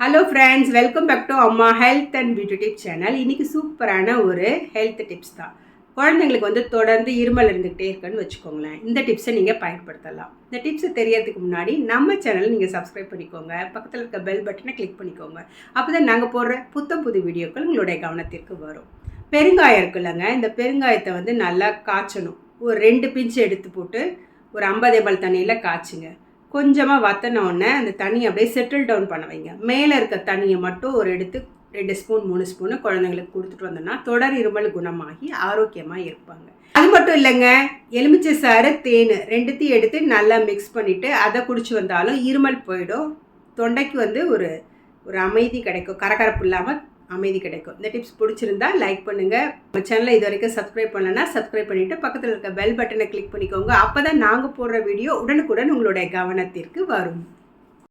Hello friends, welcome back to Amma Health and Beauty Tips channel. இன்னைக்கு சூப்பரான ஒரு health tips தான். குழந்தைங்களுக்கு வந்து தொடர்ந்து இருமல் இருந்துகிட்டே இருக்குன்னு வச்சுக்கோங்களேன். இந்த டிப்ஸை நீங்கள் பயன்படுத்தலாம். இந்த டிப்ஸை தெரியறதுக்கு முன்னாடி நம்ம சேனல் நீங்கள் சப்ஸ்கிரைப் பண்ணிக்கோங்க. பக்கத்தில் இருக்க பெல் பட்டனை கிளிக் பண்ணிக்கோங்க. அப்போ தான் நாங்கள் போடுற புது வீடியோக்கள் உங்களுடைய கவனத்திற்கு வரும். பெருங்காயம் இருக்குல்லங்க, இந்த பெருங்காயத்தை வந்து நல்லா காய்ச்சணும். ஒரு 2 பிஞ்சு எடுத்து போட்டு ஒரு 50 ml தண்ணியில் காய்ச்சுங்க. கொஞ்சமாக வற்றினோடனே அந்த தண்ணியை அப்படியே செட்டில் டவுன் பண்ண வைங்க. மேலே இருக்க தண்ணியை மட்டும் ஒரு எடுத்து 2 ஸ்பூன் 3 ஸ்பூனு குழந்தைங்களுக்கு கொடுத்துட்டு வந்தோம்னா தொடர் இருமல் குணமாகி ஆரோக்கியமாக இருப்பாங்க. அது மட்டும் இல்லைங்க, எலுமிச்சை சாறு தேன் ரெண்டுத்தையும் எடுத்து நல்லா மிக்ஸ் பண்ணிவிட்டு அதை குடிச்சு வந்தாலும் இருமல் போயிடும். தொண்டைக்கு வந்து ஒரு அமைதி கிடைக்கும், கரகரப்பு இல்லாமல் அமைதி கிடைக்கும். இந்த டிப்ஸ் பிடிச்சிருந்தா லைக் பண்ணுங்கள். நம்ம சேனலை இது வரைக்கும் சப்ஸ்கிரைப் பண்ணலன்னா சப்ஸ்கிரைப் பண்ணிவிட்டு பக்கத்தில் இருக்க பெல் பட்டனை கிளிக் பண்ணிக்கோங்க. அப்போ தான் நாங்கள் போடுற வீடியோ உடனுக்குடன் உங்களுடைய கவனத்திற்கு வரும்.